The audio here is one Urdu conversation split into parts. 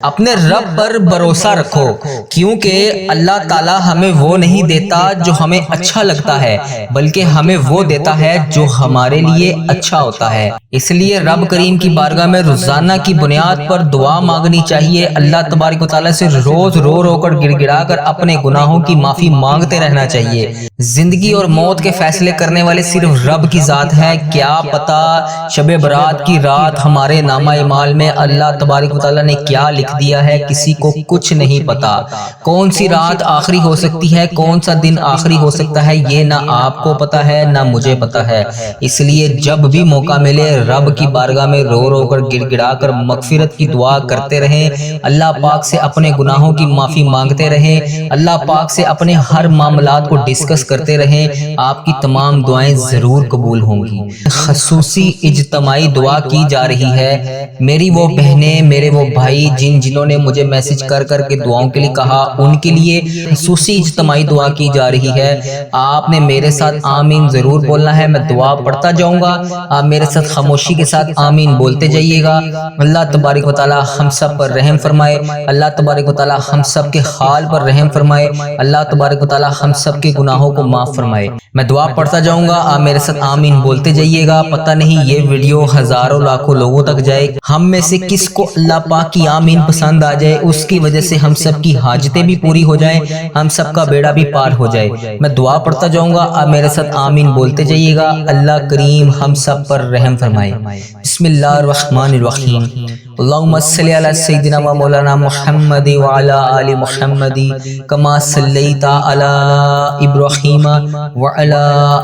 اپنے رب پر بھروسہ رکھو، کیونکہ اللہ تعالیٰ ہمیں وہ نہیں دیتا جو ہمیں اچھا لگتا ہے، بلکہ ہمیں وہ دیتا ہے جو ہمارے لیے اچھا ہوتا ہے۔ اس لیے رب کریم کی بارگاہ میں روزانہ کی بنیاد پر دعا مانگنی چاہیے۔ اللہ تبارک و تعالیٰ سے روز رو رو کر گڑ گڑا کر اپنے گناہوں کی معافی مانگتے رہنا چاہیے۔ زندگی اور موت کے فیصلے کرنے والے صرف رب کی ذات ہے۔ کیا پتا شب برات کی رات ہمارے نامہ اعمال میں اللہ تبارک و تعالیٰ نے کیا لکھ دیا ہے، کسی کو کچھ نہیں پتا۔ کون سی رات آخری ہو سکتی ہے، کون سا دن آخری ہو سکتا ہے، یہ نہ آپ کو پتا ہے نہ مجھے پتا ہے۔ اس لیے جب بھی موقع ملے رب کی بارگاہ میں رو رو کر گڑ گڑا کر مغفرت کی دعا کرتے رہیں، اللہ پاک سے اپنے گناہوں کی معافی مانگتے رہیں، اللہ پاک سے اپنے ہر معاملات کو ڈسکس کرتے رہیں، آپ کی تمام دعائیں ضرور قبول ہوں گی۔ خصوصی اجتماعی دعا کی جا رہی ہے۔ میری وہ بہنیں، میرے وہ بھائی جنہوں نے مجھے میسج کر کر کے دعاؤں کے لیے کہا، ان کے لیے خصوصی اجتماعی دعا کی جا رہی ہے۔ آپ نے میرے ساتھ آمین ضرور بولنا ہے، میں دعا پڑھتا جاؤں گا، آپ میرے ساتھ خاموشی کے ساتھ آمین بولتے جائیے گا۔ اللہ تبارک و تعالی ہم سب پر رحم فرمائے، اللہ تبارک و تعالی ہم سب کے حال پر رحم فرمائے، اللہ تبارک و تعالی ہم سب کے گناہوں کو معاف فرمائے۔ میں دعا پڑھتا جاؤں گا، آپ میرے ساتھ آمین بولتے جائیے گا۔ پتہ نہیں یہ ویڈیو ہزاروں لاکھوں لوگوں تک جائے، ہم میں سے کس کو اللہ پاک کی آمین پسند آ جائے، اس کی وجہ سے ہم سب کی حاجتیں بھی پوری ہو جائیں، ہم سب کا بیڑا بھی پار ہو جائے۔ میں دعا پڑھتا جاؤں گا، آپ میرے ساتھ آمین بولتے جائیے گا۔ اللہ کریم ہم سب پر رحم فرمائے۔ بسم اللہ الرحمن الرحیم۔ اللہم صلی علی سیدنا و مولانا محمد وعلی آل محمد کما صلیت علی ابراہیم وعلی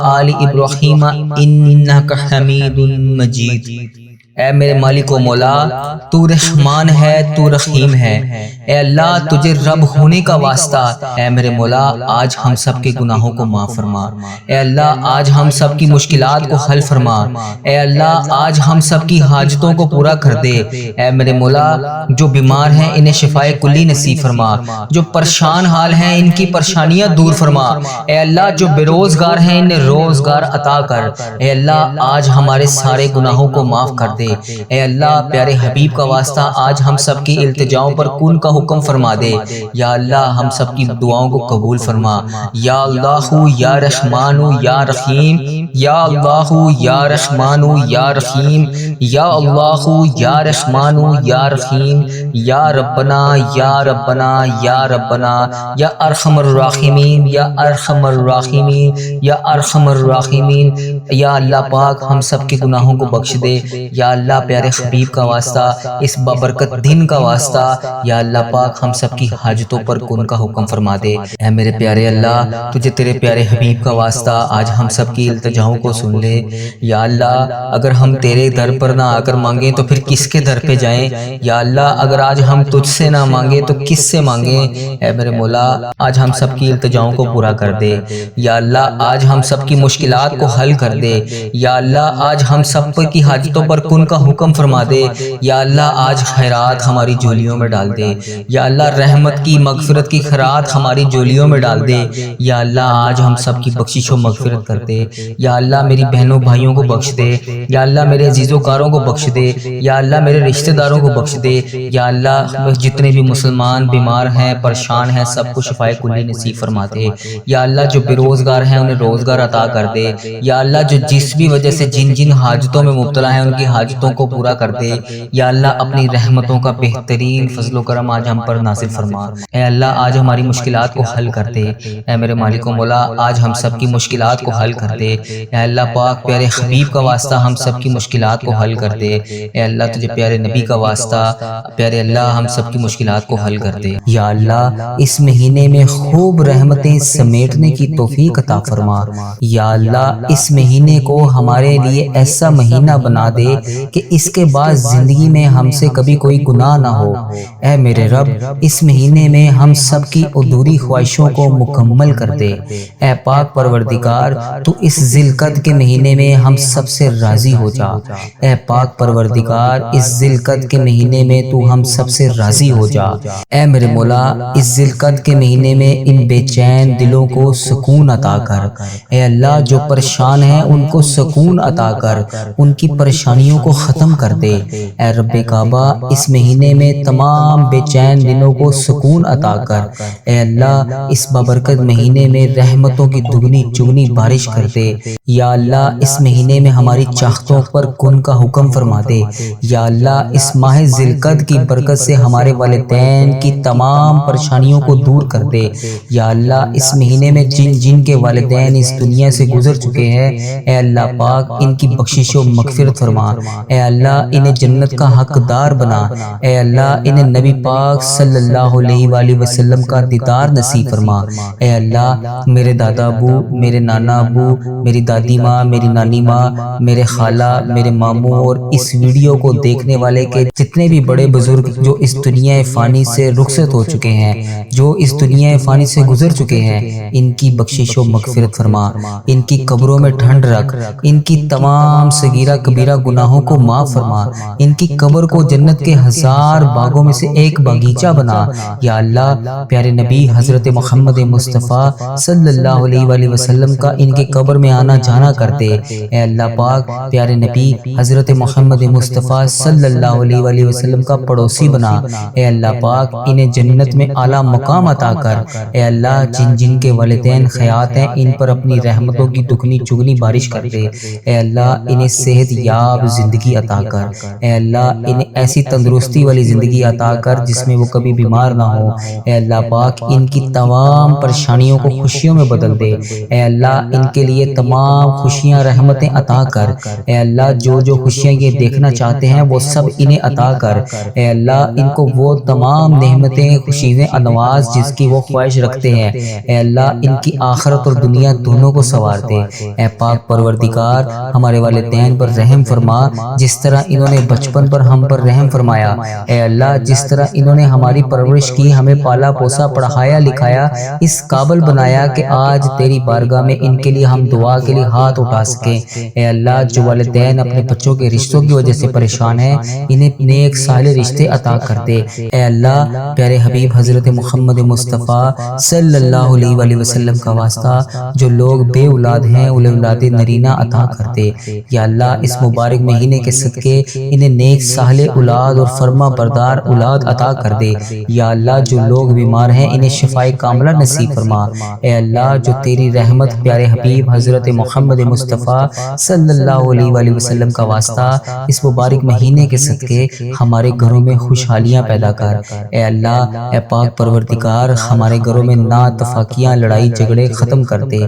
آل ابراہیم انک حمید مجید۔ اے میرے مالک و مولا، تو رحمان ہے، تو رحیم ہے۔ اے اللہ تجھے رب ہونے کا واسطہ، اے میرے مولا آج ہم سب کے گناہوں کو معاف فرما۔ اے اللہ آج ہم سب کی مشکلات کو حل فرما۔ اے اللہ آج ہم سب کی حاجتوں کو پورا کر دے۔ اے میرے مولا جو بیمار ہیں انہیں شفائے کلی نصیب فرما، جو پریشان حال ہیں ان کی پریشانیاں دور فرما۔ اے اللہ جو بے روزگار ہیں انہیں روزگار عطا کر۔ اے اللہ آج ہمارے سارے گناہوں کو معاف کر دے۔ اے اللہ پیارے حبیب کا واسطہ آج ہم سب کی التجاؤں پر کن کا حکم فرما دے۔ یا اللہ ہم سب کی دعاؤں کو قبول فرما۔ یا اللہ یا رحمان یا رحیم، یا اللہ یا رحمان یا رحیم، یا اللہ یا رحمان یا رحیم، یا ربنا یا ربنا یا ربنا یا ارحم الراحمین یا ارحم الراحمین یا ارحم الراحمین۔ یا اللہ پاک ہم سب کے گناہوں کو بخش دے۔ یا اللہ پیارے حبیب کا واسطہ، اس بابرکت دن کا واسطہ، یا اللہ پاک ہم سب کی حاجتوں پر کن کا حکم فرما دے۔ اے میرے پیارے اللہ تجھے تیرے پیارے حبیب کا واسطہ آج ہم سب کی التجاؤں کو سن لے۔ یا اللہ اگر ہم تیرے در پر نہ آ کر مانگیں تو پھر کس کے در پہ جائیں؟ یا اللہ اگر آج ہم تجھ سے نہ مانگیں تو کس سے مانگیں؟ اے میرے مولا آج ہم سب کی التجاؤں کو پورا کر دے۔ یا اللہ آج ہم سب کی مشکلات کو حل کر دے۔ یا اللہ آج ہم سب کی حاجتوں پر کن کا حکم فرما دے۔ یا اللہ آج خیرات ہماری جھولیوں میں ڈال دے۔ یا اللہ رحمت کی مغفرت کی خیرات ہماری جھولیوں میں ڈال دے۔ یا اللہ آج ہم سب کی بخشش و مغفرت کر دے۔ یا اللہ میری بہنوں بھائیوں کو بخش دے۔ یا اللہ میرے عزیزوں کاروں کو بخش دے۔ یا اللہ میرے رشتہ داروں کو بخش دے۔ یا اللہ جتنے بھی مسلمان بیمار ہیں پریشان ہیں سب کو شفائے کلی نصیب فرما دے۔ یا اللہ جو بے روزگار ہیں انہیں روزگار عطا کر دے۔ یا اللہ جو جس بھی وجہ سے جن جن حاجتوں میں مبتلا ہیں ان کی حاجتوں کو پورا کر دے۔ یا اللہ اپنی رحمتوں کا بہترین فضل و کرم آج ہم پر نازل فرما۔ اے اللہ آج ہماری مشکلات کو حل کر دے۔ اے میرے مالک و مولا آج ہم سب کی مشکلات کو حل کر دے۔ اے اللہ پاک پیارے حبیب کا واسطہ ہم سب کی مشکلات کو حل کر دے۔ اے اللہ تجھے پیارے نبی کا واسطہ پیارے اللہ ہم سب کی مشکلات کو حل کر دے۔ یا اللہ اس مہینے میں خوب رحمتیں سمیٹنے کی توفیق عطا فرما۔ یا اللہ اس مہینے کو ہمارے لیے ایسا مہینہ بنا دے کہ اس کے بعد زندگی میں ہم سے کبھی کوئی گناہ نہ ہو۔ اے میرے رب اس مہینے میں ہم سب کی ادھوری خواہشوں کو مکمل کر دے۔ اے پاک پروردگار تو اس ذی القعدہ کے مہینے میں ہم سب سے راضی ہو جا۔ اے پاک پروردگار اس ذی القعدہ کے مہینے میں تو ہم سب سے راضی ہو جا۔ اے میرے مولا اس ذی القعدہ کے مہینے میں ان بے چین دلوں کو سکون عطا کر۔ اے اللہ جو پریشان ہیں ان کو سکون عطا کر، ان کی پریشانیوں کو ختم کر دے۔ اے رب کعبہ اس مہینے میں تمام بے چین دلوں کو سکون عطا کر۔ اے اللہ اس بابرکت مہینے میں رحمتوں کی دگنی چگنی بارش کر دے۔ یا اللہ اس مہینے میں ہماری چاہتوں پر کن کا حکم فرما دے۔ یا اللہ اس ماہ ذی القعدہ کی برکت سے ہمارے والدین کی تمام پریشانیوں کو دور کر دے۔ یا اللہ اس مہینے میں جن کے والدین اس دنیا سے گزر چکے ہیں، اے اللہ پاک ان کی بخشش و مغفرت فرما۔ اے اللہ انہیں جنت کا حقدار بنا۔ اے اللہ انہیں نبی پاک صلی اللہ علیہ وآلہ وسلم کا دیدار نصیب فرما۔ اے اللہ میرے دادا ابو، میرے نانا ابو، میری دادی ماں، میری نانی ماں، میرے خالہ، میرے ماموں اور اس ویڈیو کو دیکھنے والے کے جتنے بھی بڑے بزرگ جو اس دنیا فانی سے رخصت ہو چکے ہیں، جو اس دنیا فانی سے گزر چکے ہیں، ان کی بخشش و مغفرت فرما۔ ان کی قبروں میں ٹھنڈ رکھ، ان کی تمام صغیرہ کبیرہ گناہوں کو معاف فرما۔ ان کی قبر کو جنت کے 1000 باغوں میں سے ایک باغیچہ بنا۔ یا اللہ پیارے نبی حضرت محمد مصطفیٰ صلی اللہ علیہ وآلہ وسلم کا ان کے قبر میں آنا جانا کر دے۔ اے اللہ پاک پیارے نبی حضرت محمد مصطفیٰ صلی اللہ علیہ وآلہ وسلم کا پڑوسی بنا۔ اے اللہ پاک انہیں جنت میں اعلیٰ مقام عطا کر۔ اے اللہ جن کے والدین حیات ہیں ان پر اپنی رحمتوں کی دگنی چگنی بارش کر دے۔ اے اللہ انہیں صحت یاب زندگی عطا کر۔ اے اللہ انہیں ایسی تندرستی والی زندگی عطا کر جس میں وہ کبھی بیمار نہ ہو۔ اے اللہ پاک ان کی تمام پریشانیوں کو خوشیوں میں بدل دے۔ اے اللہ ان کے لیے تمام خوشیاں رحمتیں عطا کر۔ اے اللہ جو خوشیاں یہ دیکھنا چاہتے ہیں وہ سب انہیں عطا کر۔ اے اللہ ان کو وہ تمام نعمتیں خوشیاں انواز جس کی وہ خواہش رکھتے ہیں، اے اللہ ان کی آخرت اور دنیا دونوں کو سنوار دے۔ اے پاک پروردگار ہمارے والدین پر رحم فرما جس طرح انہوں نے بچپن پر ہم پر رحم فرمایا۔ اے اللہ جس طرح انہوں نے ہماری پرورش کی، ہمیں پالا پوسا، پڑھایا لکھایا، اس قابل بنایا کہ آج تیری بارگاہ میں ان کے لیے ہم دعا کے لیے ہاتھ اٹھا سکیں۔ اے اللہ جو والدین اپنے بچوں کے رشتوں کی وجہ سے پریشان ہیں انہیں نیک صالح رشتے عطا کر دے۔ اے اللہ پیارے حبیب حضرت محمد مصطفیٰ صلی اللہ علیہ وآلہ وسلم کا واسطہ جو لوگ بے اولاد ہیں انہیں اولاد نرینہ عطا کر دے۔ یا اللہ اس مبارک مہینے کے صدقے انہیں نیک صالح اولاد اور فرما بردار اولاد عطا کر دے۔ یا اللہ جو لوگ بیمار ہیں انہیں شفائے کاملہ نصیب فرما۔ اے اللہ جو تیری رحمت پیارے حبیب حضرت محمد مصطفیٰ صلی اللہ علیہ وآلہ وسلم کا واسطہ اس مبارک مہینے کے صدقے ہمارے گھروں میں خوشحالیاں پیدا کر۔ اے اللہ اے پاک پروردگار ہمارے گھروں میں ناتفاقیاں، لڑائی جھگڑے ختم کر دے،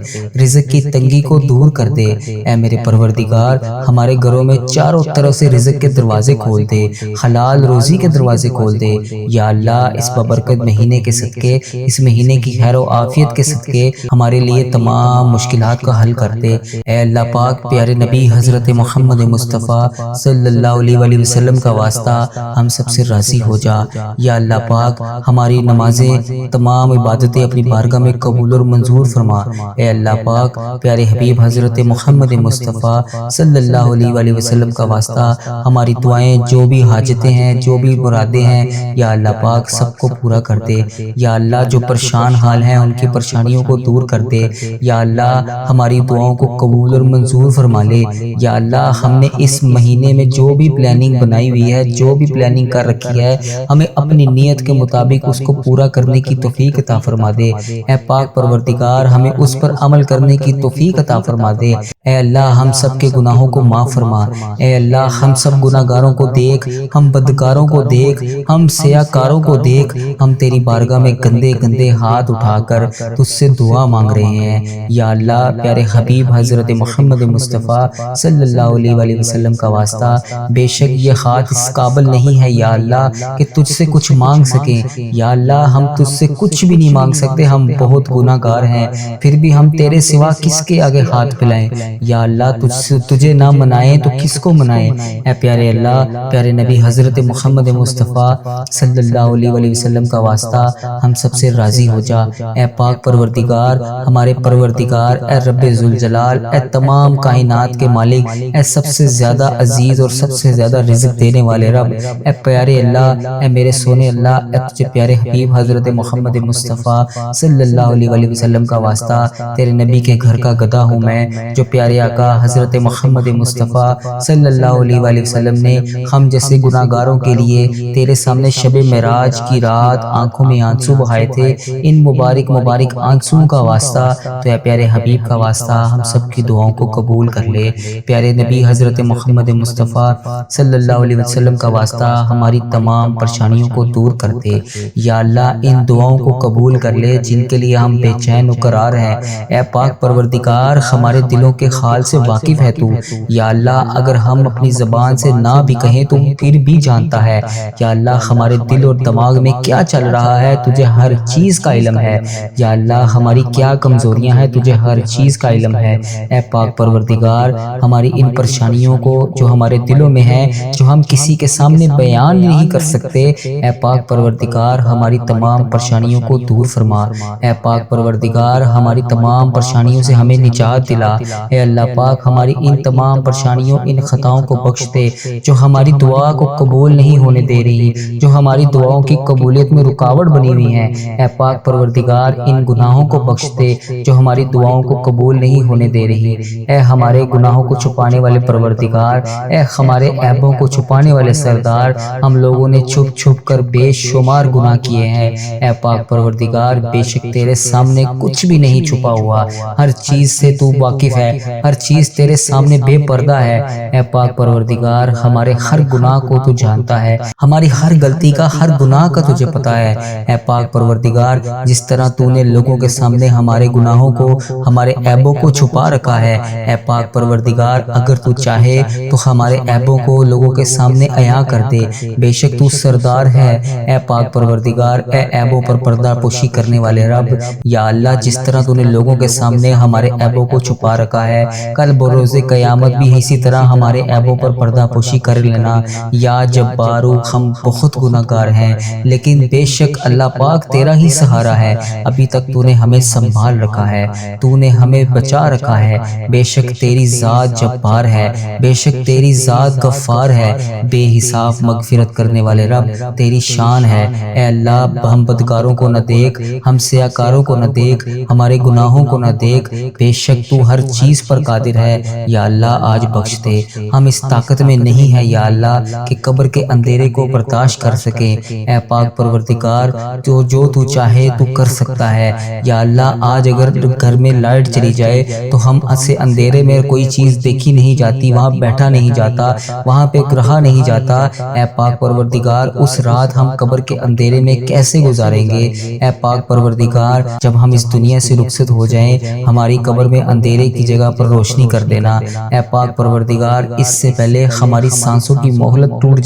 رزق کی تنگی کو دور کر دے۔ اے میرے پروردگار ہمارے گھروں میں چاروں طرف سے رزق کے دروازے کھول دے، حلال روزی کے دروازے کھول دے۔ یا اللہ اس بابرکت مہینے کے صدقے، اس مہینے کی خیر و عافیت کے صدقے ہمارے لیے تمام مشکلات کا حل کر دے۔ اے اللہ پاک پیارے نبی حضرت محمد مصطفیٰ صلی اللہ علیہ وآلہ وسلم کا واسطہ ہم سب سے راضی ہو جا۔ یا اللہ پاک ہماری نمازیں، تمام عبادتیں اپنی بارگاہ میں قبول اور منظور فرما۔ اے اللہ پاک پیارے حبیب حضرت محمد مصطفیٰ صلی اللہ علیہ وآلہ وسلم کا واسطہ ہماری دعائیں، جو بھی حاجتیں ہیں، جو بھی مرادیں ہیں، یا اللہ پاک سب کو پورا کر دے۔ یا اللہ جو پریشان حال ہیں ان کی پریشانیوں کو دور کر دے۔ یا اللہ ہماری دعاؤں کو قبول اور منظور فرما لے۔ یا اللہ ہم نے اس مہینے میں جو بھی پلاننگ بنائی ہوئی ہے، جو بھی پلاننگ کر رکھی ہے، ہمیں اپنی نیت کے مطابق اس کو پورا کرنے کی توفیق عطا فرما دے۔ اے پاک پروردگار ہمیں اس پر عمل کرنے کی توفیق عطا فرما دے۔ اے اللہ ہم سب کے گناہوں کو معاف فرما۔ اے اللہ ہم سب گناہگاروں کو دیکھ، ہم بدکاروں کو دیکھ، ہم سیاکاروں کو دیکھ، ہم تیری بارگاہ میں گندے گندے ہاتھ اٹھا کر تجھ سے دعا مانگ رہے ہیں۔ یا اللہ پیارے حبیب حضرت محمد مصطفیٰ صلی اللہ علیہ وآلہ وسلم کا واسطہ بے شک یہ ہاتھ اس قابل نہیں ہے یا اللہ کہ تجھ سے کچھ مانگ سکیں۔ یا اللہ ہم تجھ سے کچھ بھی نہیں مانگ سکتے، ہم بہت گناہ گار ہیں، پھر بھی ہم تیرے سوا کس کے آگے ہاتھ پھیلائیں۔ یا اللہ تجھے نہ منائیں تو کس کو منائیں۔ اے پیارے اللہ پیارے نبی حضرت محمد مصطفیٰ صلی اللہ علیہ وآلہ وسلم کا واسطہ ہم سب سے راضی ہو جا۔ اے پاک پروردگار ہمارے پروردگار، اے رب ذوالجلال، اے تمام کائنات کے مالک، اے سب سے زیادہ عزیز اور سب سے زیادہ رزق دینے والے رب، اے پیارے اللہ، اے میرے سونے اللہ، اے تجھے پیارے حبیب حضرت محمد مصطفیٰ صلی اللہ علیہ وآلہ وسلم کا واسطہ تیرے نبی کے گھر کا گدھا ہوں میں، جو پیارے پیارے آقا حضرت محمد مصطفیٰ صلی اللہ علیہ وآلہ وسلم نے ہم جیسے گناہ گاروں کے لیے تیرے سامنے شب معراج کی رات آنکھوں میں آنسو بہائے تھے۔ ان مبارک آنسوں کا واسطہ تو اے پیارے حبیب کا واسطہ ہم سب کی دعاؤں کو قبول کر لے۔ پیارے نبی حضرت محمد مصطفیٰ صلی اللہ علیہ وسلم کا واسطہ ہماری تمام پریشانیوں کو دور کر دے۔ یا اللہ ان دعاؤں کو قبول کر لے جن کے لیے ہم بے چین و قرار ہیں۔ اے پاک پروردگار ہمارے دلوں کے حال سے واقف ہے تو۔ یا اللہ اگر ہم اپنی زبان سے نہ بھی کہیں تو پھر بھی جانتا ہے۔ یا اللہ ہمارے دل اور دماغ میں کیا چل رہا ہے تجھے ہر چیز کا علم ہے۔ یا اللہ ہماری کیا کمزوریاں ہیں تجھے ہر چیز کا علم ہے۔ اے پاک پروردگار ہماری ان پریشانیوں کو جو ہمارے دلوں میں ہیں جو ہم کسی کے سامنے بیان نہیں کر سکتے، اے پاک پروردگار ہماری تمام پریشانیوں کو دور فرما۔ اے پاک پروردگار ہماری تمام پریشانیوں سے ہمیں نجات دلا۔ اے اللہ پاک ہماری ان تمام پریشانیوں ان خطاؤں کو بخش دے جو ہماری دعا کو قبول نہیں ہونے دے رہی، جو ہماری دعاؤں کی قبولیت میں رکاوٹ بنی ہوئی ہیں۔ اے پاک پروردگار ان گناہوں کو بخش دے جو ہماری دعاؤں کو قبول نہیں ہونے دے رہی۔ اے ہمارے گناہوں کو چھپانے والے پروردگار، اے ہمارے عیبوں کو چھپانے والے سردار، ہم لوگوں نے چھپ چھپ کر بے شمار گناہ کیے ہیں۔ اے پاک پروردگار بے شک تیرے سامنے کچھ بھی نہیں چھپا ہوا، ہر چیز سے تو واقف ہے، ہر چیز تیرے سامنے بے پردہ ہے۔ اے پاک پروردگار ہمارے ہر گناہ کو تو جانتا ہے، ہماری ہر غلطی کا ہر گناہ کا تجھے پتہ ہے۔ اے پاک پروردگار جس طرح تو نے لوگوں کے سامنے ہمارے گناہوں کو ہمارے عیبوں کو چھپا رکھا ہے، اے پاک پروردگار اگر تو چاہے تو ہمارے عیبوں کو لوگوں کے سامنے عیاں کر دے۔ بے شک تو سردار ہے اے پاک پروردگار، اے عیبوں پر پردہ پوشی کرنے والے رب۔ یا اللہ جس طرح تو نے لوگوں کے سامنے ہمارے عیبوں کو چھپا رکھا ہے، کل بروز قیامت بھی اسی طرح ہمارے عیبوں پر پردہ پوشی کر لینا۔ یا جبارو ہم بہت گناہ گار ہیں لیکن بے شک اللہ پاک تیرا ہی سہارا ہے، ابھی تک تو نے ہمیں سنبھال رکھا ہے، تو نے ہمیں بچا رکھا ہے۔ بے شک تیری ذات جبار ہے، بے شک تیری ذات غفار ہے، بے حساب مغفرت کرنے والے رب تیری شان ہے۔ اے اللہ ہم بدکاروں کو نہ دیکھ، ہم سیاکاروں کو نہ دیکھ، ہمارے گناہوں کو نہ دیکھ، بے شک تو ہر چیز پر قادر ہے۔ یا اللہ آج بخش دے، ہم اس طاقت میں نہیں ہے یا اللہ کہ قبر کے اندھیرے کو برداشت کر سکیں۔ اے پاک پروردگار جو تو چاہے تو کر سکتا ہے۔ یا اللہ آج اگر گھر میں لائٹ چلی جائے تو ہم سے اندھیرے میں کوئی چیز دیکھی نہیں جاتی، وہاں بیٹھا نہیں جاتا، وہاں پہ رہا نہیں جاتا۔ اے پاک پروردگار اس رات ہم قبر کے اندھیرے میں کیسے گزاریں گے؟ اے پاک پروردگار جب ہم اس دنیا سے رخصت ہو جائیں ہماری قبر میں اندھیرے کی جگہ پر روشنی کر دینا۔ اے پاک پروردگار اس سے پہلے ہماری سانسوں کی مہلت ٹوٹ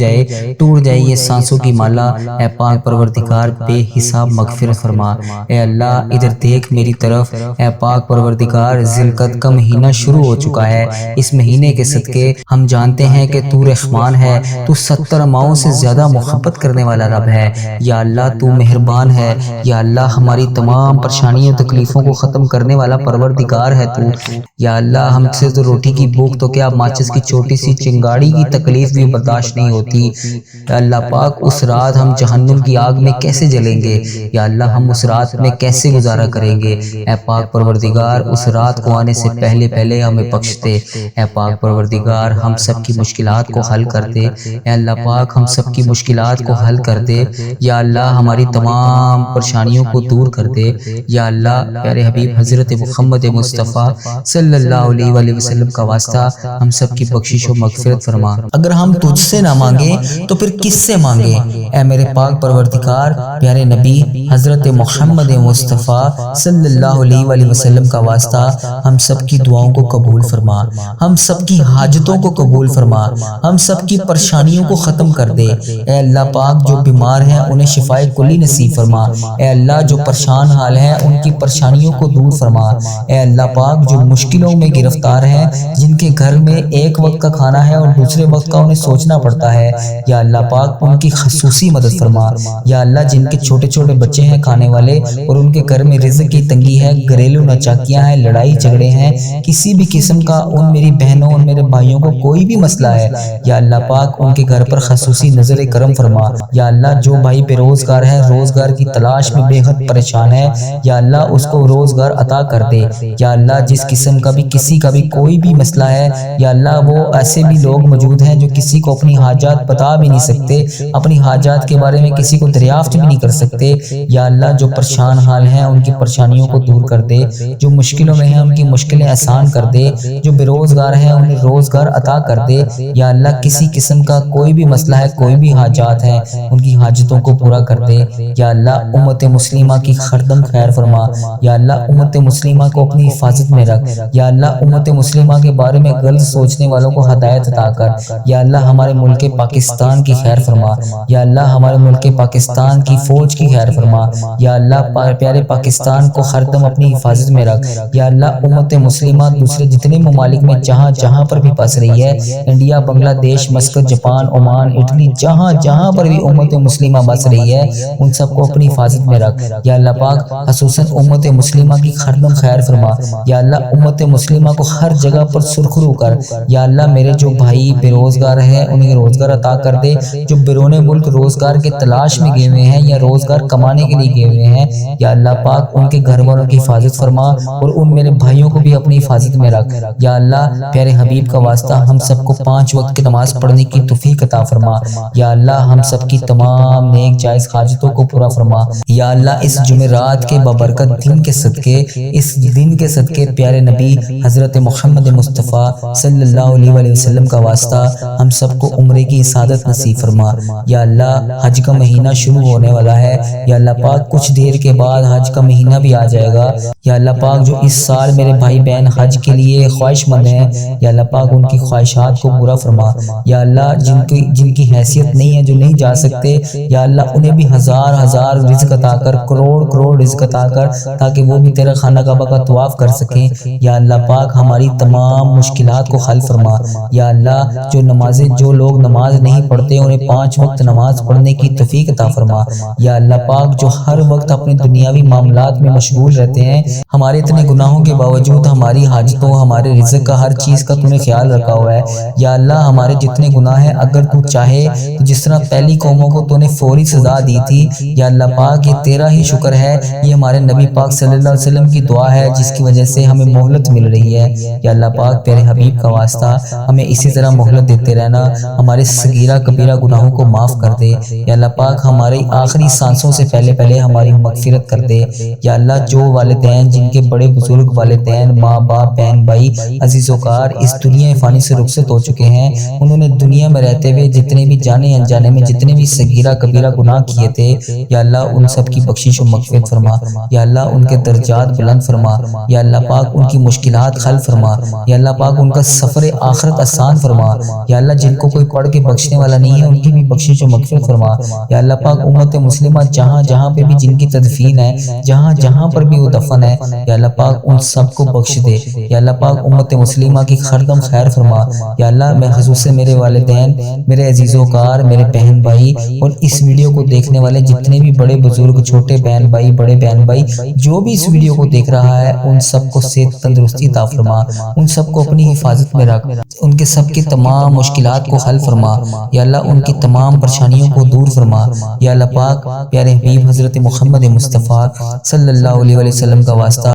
جائے یہ سانسوں کی مالا، اے پاک پروردگار بے حساب مغفرت فرما۔ اے اللہ ادھر دیکھ میری طرف، اے پاک پروردگار ذی القعدہ کا مہینہ شروع ہو چکا ہے۔ اس مہینے کے صدقے ہم جانتے ہیں کہ تو رحمان ہے، تو 70 ماؤں سے زیادہ محبت کرنے والا رب ہے۔ یا اللہ تو مہربان ہے، یا اللہ ہماری تمام پریشانیوں تکلیفوں کو ختم کرنے والا پروردگار ہے تو۔ یا اللہ ہم سے تو روٹی کی بھوک تو کیا ماچس کی چھوٹی سی چنگاڑی کی تکلیف بھی برداشت نہیں ہوتی۔ یا اللہ پاک اس رات ہم جہنم کی آگ میں کیسے جلیں گے؟ یا اللہ ہم اس رات میں کیسے گزارا کریں گے؟ اے پاک پروردگار اس رات کو آنے سے پہلے ہمیں بخش دے۔ اے پاک پروردگار ہم سب کی مشکلات کو حل کر دے۔ اے اللہ پاک ہم سب کی مشکلات کو حل کر دے۔ یا اللہ ہماری تمام پریشانیوں کو دور کر دے۔ یا اللہ پیارے حبیب حضرت محمد مصطفیٰ صلی اللہ علیہ وآلہ وسلم کا واسطہ ہم سب کی بخشش و مغفرت فرما۔ اگر ہم تجھ سے نہ مانگیں تو پھر کس سے مانگیں؟ اے میرے پاک پروردگار پیارے نبی حضرت محمد مصطفیٰ صلی اللہ علیہ وآلہ وسلم کا واسطہ ہم سب کی دعاؤں کو قبول فرما، ہم سب کی حاجتوں کو قبول فرما، ہم سب کی پریشانیوں کو ختم کر دے۔ اے اللہ پاک جو بیمار ہیں انہیں شفائے کلی نصیب فرما۔ اے اللہ جو پریشان حال ہیں ان کی پریشانیوں کو دور فرما۔ اے اللہ پاک جو مشکلوں میں گرفتار ہیں، جن کے گھر میں ایک وقت کا کھانا ہے اور دوسرے وقت کا انہیں سوچنا پڑتا ہے، یا اللہ پاک ان کی خصوصی مدد فرما۔ یا اللہ جن کے چھوٹے چھوٹے بچے ہیں کھانے والے اور ان کے گھر میں رزق کی تنگی ہے، گھریلو ناچاکیاں ہیں، لڑائی جھگڑے ہیں، کسی بھی قسم کا ان میری بہنوں اور میرے بھائیوں کو کوئی بھی مسئلہ ہے، یا اللہ پاک ان کے گھر پر خصوصی نظر کرم فرما۔ یا اللہ جو بھائی بے روزگار ہے، روزگار کی تلاش میں بے حد پریشان ہے، یا اللہ اس کو روزگار عطا کر دے۔ یا اللہ جس قسم کا بھی کسی کا بھی کوئی بھی مسئلہ ہے یا اللہ وہ ایسے بھی لوگ موجود ہیں جو کسی کو اپنی حاجات بتا بھی نہیں سکتے، اپنی حاجات کے بارے میں کسی کو دریافت بھی نہیں کر سکتے، یا اللہ جو پریشان حال ہیں ان کی پریشانیوں کو دور کر دے، جو مشکلوں میں ہیں ان کی مشکلیں آسان کر دے، جو بے روزگار ہیں انہیں روزگار عطا کر دے، یا اللہ کسی قسم کا کوئی بھی مسئلہ ہے، کوئی بھی حاجات ہیں ان کی حاجتوں کو پورا کر دے، یا اللہ امت مسلمہ کی خردم خیر فرما، یا اللہ امت مسلمہ کو اپنی حفاظت میں رکھ، یا اللہ امت مسلمہ کے بارے میں غلط سوچنے والوں کو ہدایت عطا کر، یا اللہ ہمارے ملک پاکستان کی خیر فرما، یا اللہ ہمارے ملک پاکستان کی فوج کی خیر فرما، یا اللہ پیارے پاکستان کو ہر دم اپنی حفاظت میں رکھ، یا اللہ امت مسلمہ دوسرے جتنے ممالک میں جہاں جہاں پر بھی پس رہی ہے، انڈیا، بنگلہ دیش، مسقط، جاپان، عمان، اٹلی، جہاں جہاں پر بھی امت مسلمہ بس رہی ہے ان سب کو اپنی حفاظت میں رکھ، یا اللہ پاک خصوصاً امت مسلمہ کی خردم خیر فرما، یا اللہ امت مسلمہ کو ہر جگہ پر سرخرو کر، یا اللہ میرے جو بھائی بے روزگار ہیں انہیں روزگار عطا کر دے، جو بیرون ملک روزگار کے تلاش میں گئے ہوئے ہیں یا روزگار کمانے کے لیے گئے ہوئے ہیں، یا اللہ پاک ان کے گھر والوں کی حفاظت فرما اور ان میرے بھائیوں کو بھی اپنی حفاظت میں رکھ، یا اللہ پیارے حبیب کا واسطہ ہم سب کو 5 وقت کی نماز پڑھنے کی توفیق عطا فرما، یا اللہ ہم سب کی تمام نیک جائز حاجتوں کو پورا فرما، یا اللہ اس جمعرات کے بابرکت دن کے صدقے، اس دن کے صدقے پیارے نبی حضرت محمد مصطفیٰ صلی اللہ علیہ وسلم کا واسطہ ہم سب کو عمرے کی سعادت نصیب فرما، یا اللہ حج کا مہینہ شروع ہونے والا ہے، یا اللہ پاک کچھ دیر کے بعد حج کا مہینہ بھی آ جائے گا، یا اللہ پاک جو اس سال میرے بھائی بہن حج کے لیے خواہش مند ہیں، یا اللہ پاک ان کی خواہشات کو پورا فرما، یا اللہ جن کی حیثیت نہیں ہے جو نہیں جا سکتے، یا اللہ انہیں بھی ہزار ہزار رزق عطا کر، کروڑ کروڑ رزق عطا کر، تاکہ وہ بھی تیرا خانہ کعبہ کا طواف کر سکیں، یا اللہ پاک ہماری تمام مشکلات کو حل فرما، یا اللہ جو لوگ نماز نہیں پڑھتے انہیں 5 وقت نماز پڑھنے کی توفیق عطا فرما، یا اللہ پاک جو ہر وقت اپنے دنیاوی معاملات میں مشغول رہتے ہیں، ہمارے اتنے گناہوں کے باوجود ہماری حاجتوں، ہمارے رزق کا، ہر چیز کا تو نے خیال رکھا ہوا ہے، یا اللہ ہمارے جتنے گناہ ہیں اگر تو چاہے تو جس طرح پہلی قوموں کو تو نے فوری سزا دی تھی، یا اللہ پاک یہ تیرا ہی شکر ہے، یہ ہمارے نبی پاک صلی اللہ علیہ وسلم کی دعا ہے جس کی وجہ سے ہمیں مہلت مل رہی ہے، یا اللہ پاک پیارے حبیب کا واسطہ ہمیں اسی طرح مہلت دیتے رہنا، ہمارے صغیرہ کبیرہ گناہوں کو معاف کر دے، یا اللہ پاک ہماری آخری سانسوں سے پہلے ہماری مغفرت کر دے، یا اللہ جو والدین جن کے بڑے بزرگ والدین، ماں باپ، بہن بھائی، عزیز و کار اس دنیا فانی سے رخصت ہو چکے ہیں، انہوں نے دنیا میں رہتے ہوئے جتنے بھی جانے انجانے میں جتنے بھی صغیرہ کبیرہ گناہ کیے تھے، یا اللہ ان سب کی بخشش و مغفرت فرما، یا اللہ ان کے درجات بلند فرما، یا اللہ پاک ان کی مشکلات حل فرما، یا اللہ پاک ان کا سفر آخرت آسان فرما، یا اللہ جن کو کوئی پڑھ کے بخشنے والا نہیں ہے ان کی بھی بخشش و مغفرت فرما، یا اللہ پاک امت مسلمہ جہاں جہاں پہ بھی جن کی تدفین ہے، جہاں جہاں پر بھی وہ دفن ہے، یا اللہ پاک ان سب کو بخش دے، یا اللہ پاک امت مسلمہ کی خردم خیر فرما، یا اللہ میں خصوص سے میرے والدین، میرے عزیز و کار، میرے بہن بھائی اور اس ویڈیو کو دیکھنے والے جتنے بھی بڑے بزرگ، چھوٹے بہن بھائی، بڑے بہن بھائی جو بھی اس ویڈیو کو دیکھ رہا ہے ان سب کو صحت تندرستی عطا فرما، ان سب کو اپنی حفاظت میں رکھ، ان کے سب کی تمام مشکلات کو حل فرما، یا اللہ ان کی تمام پریشانیوں کو دور فرما، یا اللہ پاک پیارے حبیب حضرت محمد مصطفیٰ صلی اللہ علیہ وسلم کا واسطہ